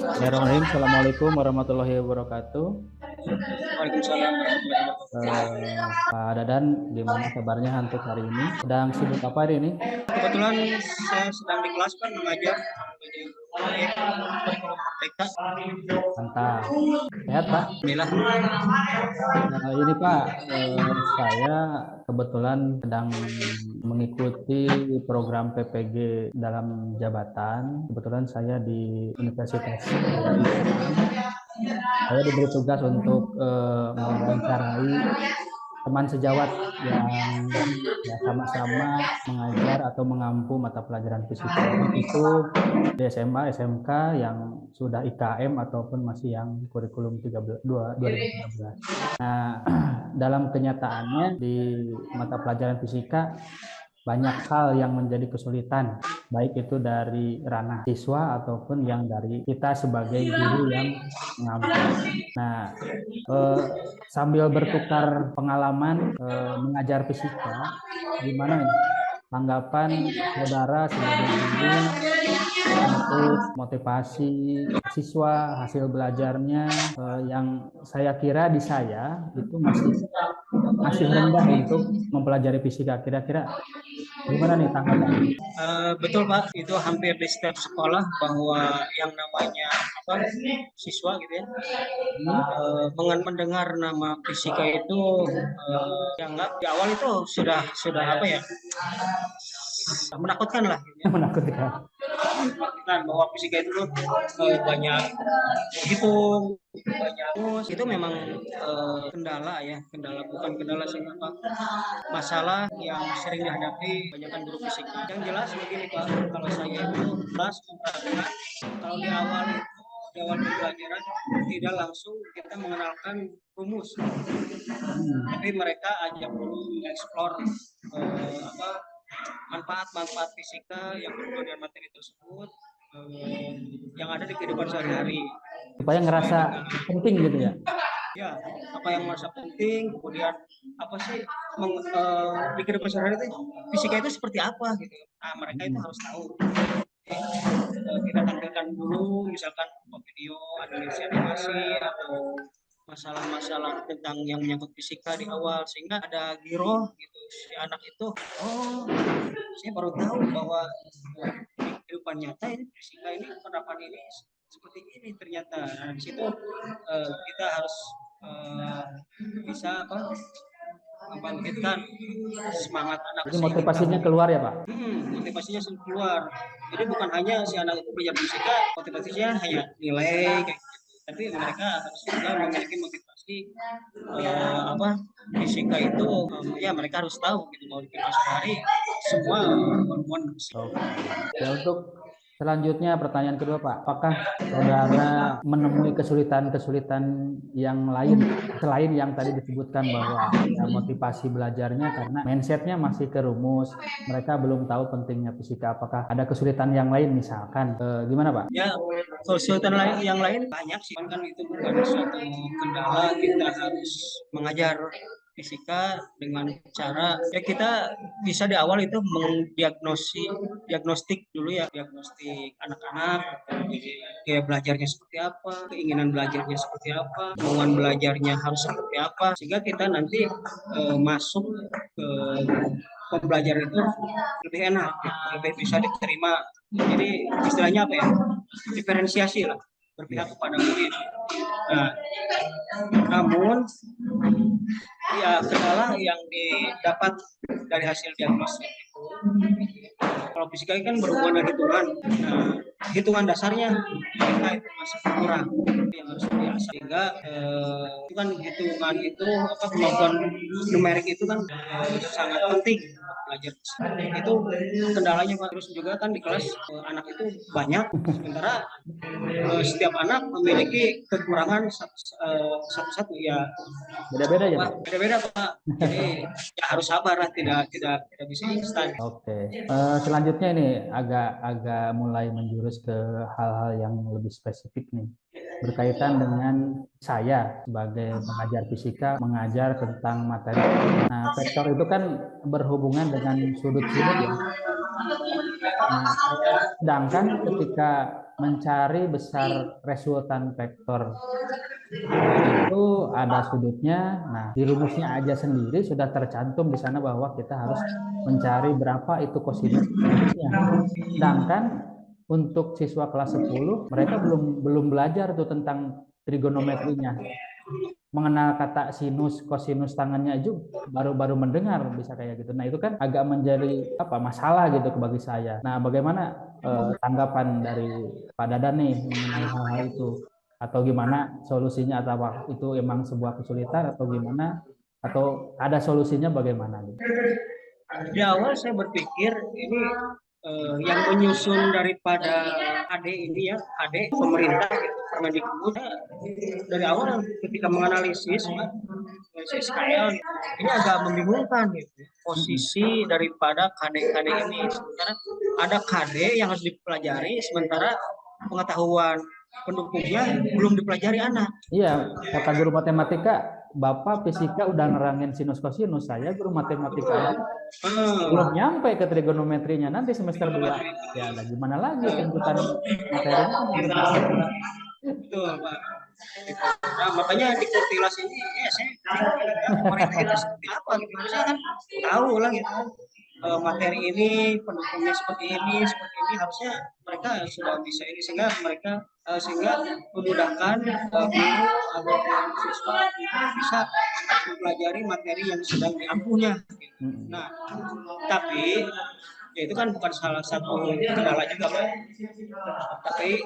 Bismillahirrahmanirrahim. Assalamualaikum warahmatullahi wabarakatuh. Waalaikumsalam warahmatullahi wabarakatuh. Pak Dadan, gimana kabarnya untuk hari ini? Sedang sibuk apa hari ini? Kebetulan saya sedang di kelas Pak mengajar proyek kurikulum merdeka. Mantap. Sehat, Pak? Alhamdulillah. Ini Pak, saya kebetulan sedang mengikuti program PPG dalam jabatan. Kebetulan saya di Universitas saya diberi tugas untuk mewawancarai teman sejawat yang ya, sama-sama mengajar atau mengampu mata pelajaran fisika itu di SMA, SMK yang sudah IKM ataupun masih yang kurikulum 2013. Nah, dalam kenyataannya di mata pelajaran fisika banyak hal yang menjadi kesulitan, baik itu dari ranah siswa ataupun yang dari kita sebagai guru yang mengampu. Nah, sambil bertukar pengalaman mengajar fisika, gimana nih tanggapan saudara sebagai guru untuk motivasi siswa hasil belajarnya yang saya kira di saya itu masih rendah untuk mempelajari fisika. Kira-kira gimana nih tanggapan? Betul Pak, itu hampir di setiap sekolah bahwa yang namanya siswa gitu ya, mendengar nama fisika itu yang di awal itu sudah apa ya, menakutkan lah. Menakutkan. Bahwa fisika itu banyak hitung, banyak terus itu memang kendala ya, bukan kendala sih, apa masalah yang sering dihadapi kebanyakan guru fisika. Yang jelas begini Pak, kalau saya itu kelas memperhatikan kalau di awal pembelajaran tidak langsung kita mengenalkan rumus, tapi mereka ajak dulu mengeksplor manfaat fisika yang berhubungan dengan materi tersebut yang ada di kehidupan sehari-hari, supaya ngerasa penting gitu ya. Ya, apa yang merasa penting, kemudian apa sih di kehidupan sehari-hari itu fisika itu seperti apa gitu. Nah, mereka itu harus tahu. Kita tampilkan dulu misalkan video analisis animasi atau masalah-masalah tentang yang menyangkut fisika di awal, sehingga ada giroh gitu si anak itu, oh saya baru tahu bahwa di kehidupan nyata ini fisika ini penerapan ini seperti ini ternyata. Nah, di situ kita harus bisa membangkitkan semangat anak. Jadi motivasinya keluar ya Pak? Motivasinya keluar. Jadi bukan hanya si anak itu belajar fisika, motivasinya hanya nilai kayak gitu. Tapi mereka harus juga memiliki motivasi fisika itu ya mereka harus tahu gitu, mau di sehari semua berhubungan fisika. Ya, untuk selanjutnya pertanyaan kedua Pak, apakah saudara menemui kesulitan-kesulitan yang lain selain yang tadi disebutkan bahwa ya, motivasi belajarnya karena mindsetnya masih ke rumus, mereka belum tahu pentingnya fisika. Apakah ada kesulitan yang lain misalkan gimana Pak? Ya, kesulitan yang lain banyak sih, kan itu bukan suatu kendala. Kita harus mengajar fisika dengan cara ya kita bisa di awal itu diagnostik dulu ya, diagnostik anak-anak, kayak belajarnya seperti apa, keinginan belajarnya seperti apa, kemauan belajarnya harus seperti apa, sehingga kita nanti masuk ke pembelajaran itu lebih enak, lebih bisa diterima. Jadi istilahnya apa ya, diferensiasi lah, berpihak kepada murid. Nah, namun ya kendala yang didapat dari hasil diagnosis itu, kalau fisika kan berhubungan dengan hitungan. Nah, hitungan dasarnya mereka itu masih kurang, yang harus diasah, sehingga itu kan hitungan itu kemampuan numerik itu kan sangat penting belajar. Itu kendalanya Pak. Terus juga kan di kelas anak itu banyak, sementara setiap anak memiliki kekurangan satu-satu ya, Beda-beda ya Pak? Beda-beda Pak. Jadi ya harus sabar lah, tidak bisa instan. Oke. Selanjutnya ini agak mulai menjurus ke hal-hal yang lebih spesifik nih, berkaitan dengan saya sebagai pengajar fisika mengajar tentang materi. Nah, vektor itu kan berhubungan dengan sudut-sudut ya. Nah, sedangkan ketika mencari besar resultan vektor itu ada sudutnya. Nah, di rumusnya aja sendiri sudah tercantum di sana bahwa kita harus mencari berapa itu kosinus sinusnya. Sedangkan untuk siswa kelas 10 mereka belum belajar tuh tentang trigonometrinya. Mengenal kata sinus, kosinus tangannya aja baru mendengar bisa kayak gitu. Nah, itu kan agak menjadi masalah gitu bagi saya. Nah, bagaimana tanggapan dari Pak Dadan nih mengenai hal-hal itu? Atau gimana solusinya, atau itu emang sebuah kesulitan atau gimana, atau ada solusinya bagaimana gitu? Di awal saya berpikir ini yang menyusun daripada KD ini ya, KD pemerintah gitu, Permendikbud, dari awal ketika menganalisis SKL ini agak membingungkan gitu posisi daripada KD-KD ini. Sementara ada KD yang harus dipelajari, sementara pengetahuan pendukungnya belum dipelajari anak. Iya, kata guru matematika, Bapak fisika udah nerangin sinus kosinus, saya guru matematika belum nyampe ke trigonometrinya, nanti semester 2 ya ada gimana lagi, tuntutan materinya kan belum terpenuhi. Betul, Pak. Nah, makanya di Kurtilas ini ya saya pemerintah kita seperti apa gitu. Harusnya kan tahu lah gitu kan. Materi ini pendukungnya seperti ini harusnya mereka sudah bisa ini sehingga mereka sehingga memudahkan guru atau siswa bisa mempelajari materi yang sedang diampuhnya. Nah, tapi ya itu kan bukan salah satu kendala juga, Pak. Tapi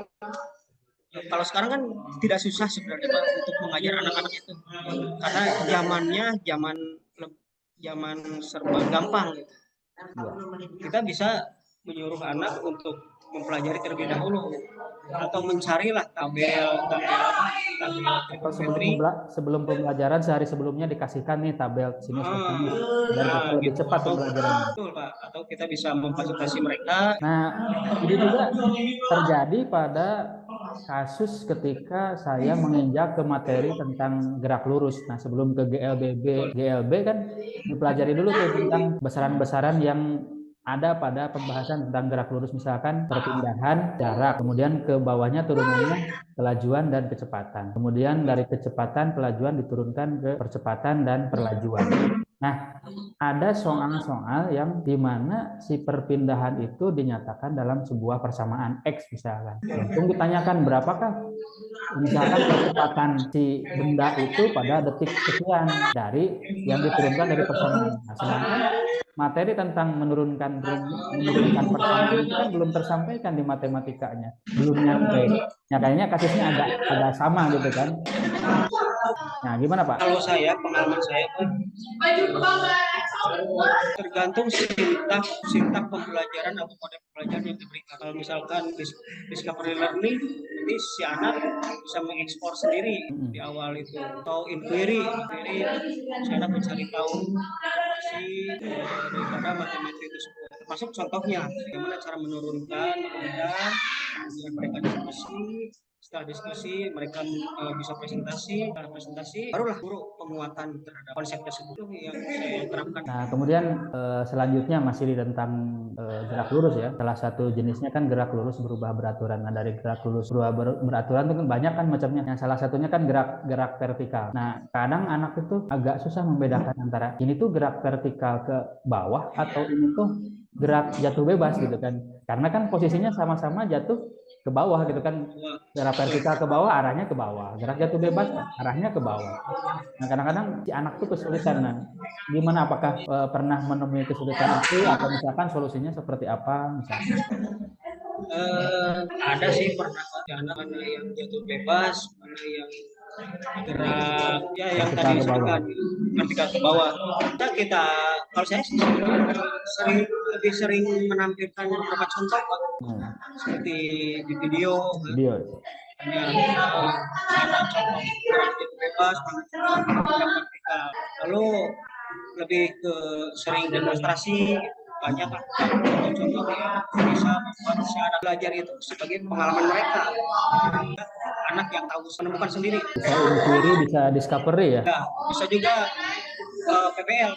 kalau sekarang kan tidak susah sebenarnya Pak, untuk mengajar anak-anak itu karena zaman serba gampang gitu. Kita bisa menyuruh anak untuk mempelajari terlebih dahulu atau mencarilah tabel Atau sebelum pembelajaran sehari sebelumnya dikasihkan nih tabel sinus kosinus dan kita lebih cepat pembelajarannya. Betul Pak, atau kita bisa memfasilitasi mereka. Nah, ini juga terjadi pada kasus ketika saya menginjak ke materi tentang gerak lurus. Nah, sebelum ke GLB kan dipelajari dulu tuh tentang besaran-besaran yang ada pada pembahasan tentang gerak lurus, misalkan perpindahan jarak, kemudian ke bawahnya turunannya kelajuan dan kecepatan. Kemudian dari kecepatan kelajuan diturunkan ke percepatan dan perlajuan. Nah, ada soal-soal yang dimana si perpindahan itu dinyatakan dalam sebuah persamaan X misalkan. Langsung ditanyakan berapakah misalkan kecepatan si benda itu pada detik sekian dari yang diturunkan dari persamaan. Nah, sedangkan materi tentang menurunkan persamaan itu kan belum tersampaikan di matematikanya, belum nyampe. Nah, kayaknya kasusnya agak sama gitu kan. Nah, gimana Pak? Kalau saya, pengalaman saya Pak, tergantung sintak pembelajaran atau model pembelajaran yang diberikan. Kalau misalkan discovery learning, jadi si anak bisa mengekspor sendiri di awal itu, atau inquiry si anak mencari tahu si daripada matematika tersebut. Termasuk contohnya, bagaimana cara menurunkan, kemudian mereka diskusi. Setelah diskusi mereka bisa presentasi, setelah presentasi barulah guru penguatan terhadap konsep tersebut yang saya terapkan. Nah, kemudian selanjutnya masih tentang gerak lurus ya. Salah satu jenisnya kan gerak lurus berubah beraturan. Nah, dari gerak lurus berubah beraturan itu kan banyak kan macamnya. Yang salah satunya kan gerak vertikal. Nah, kadang anak itu agak susah membedakan antara ini tuh gerak vertikal ke bawah atau ini tuh gerak jatuh bebas gitu kan. Karena kan posisinya sama-sama jatuh ke bawah gitu kan. Gerak vertikal ke bawah arahnya ke bawah, gerak jatuh bebas arahnya ke bawah. Nah, kadang-kadang si anak tuh kesulitan. Nah, gimana, apakah pernah menemui kesulitan itu atau misalkan solusinya seperti apa misalnya? Ada sih pernah anak mana yang jatuh bebas, mana yang gerak ya yang tadi disebutkan vertikal ke bawah. Kita kalau saya sih lebih sering menampilkan beberapa contoh Pak. Seperti di video. Ada contoh gerak jatuh bebas, vertikal. Lalu lebih ke sering demonstrasi. Banyak contoh-contoh yang bisa membuat si anak belajar itu sebagai pengalaman mereka. Anak yang tahu menemukan sendiri. Bisa inquiry, bisa discovery ya? Nah, bisa juga PBL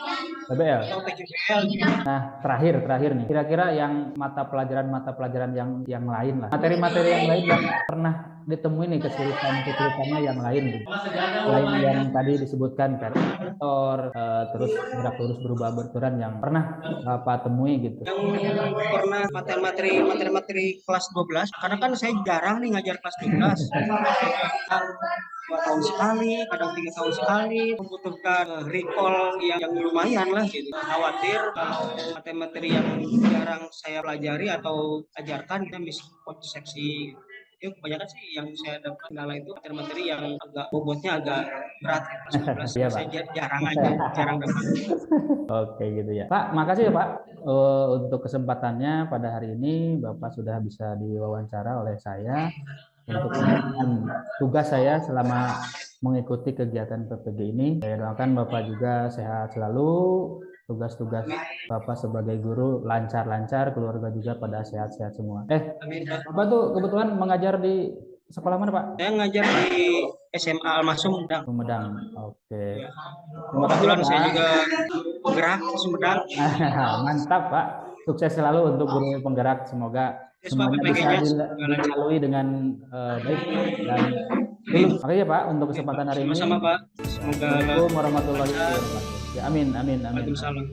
PBL. atau PJBL. Nah, terakhir nih, kira-kira yang mata pelajaran yang lain lah, materi-materi yang lain yang pernah ditemuin nih kesulitannya yang lain gitu. Selain yang tadi disebutkan vektor, terus gerak lurus berubah benturan yang pernah Bapak temui gitu. Yang pernah materi-materi kelas 12, karena kan saya jarang nih ngajar kelas 12. Kadang 2 tahun sekali, kadang 3 tahun sekali, membutuhkan recall yang lumayan lah gitu. Khawatir kalau materi yang jarang saya pelajari atau ajarkan kita miskonsepsi. Itu kebanyakan sih yang saya dapat kendala itu materi-materi yang agak bobotnya agak berat ya, kelas 12. Iya, Saya Pak. jarang dapat. Oke gitu ya. Pak, makasih ya Pak untuk kesempatannya pada hari ini. Bapak sudah bisa diwawancara oleh saya untuk menunjukkan tugas saya selama mengikuti kegiatan PPG ini. Saya doakan Bapak juga sehat selalu, tugas-tugas Bapak sebagai guru lancar-lancar, keluarga juga pada sehat-sehat semua. Amin, Pak. Bapak tuh kebetulan mengajar di sekolah mana Pak? Saya ngajar di SMA Al-Masum Sumedang. Sumedang. Oke. Ya. Terima kasih Kebetulan Pak. saya juga penggerak Sumedang. Mantap Pak. Sukses selalu untuk guru penggerak. Semoga semuanya bisa dilalui dengan baik dan tulus. Oke ya Pak untuk kesempatan hari ini. Sama-sama Pak. Semoga Assalamualaikum warahmatullahi wabarakatuh. Ya amin. Waalaikumsalam.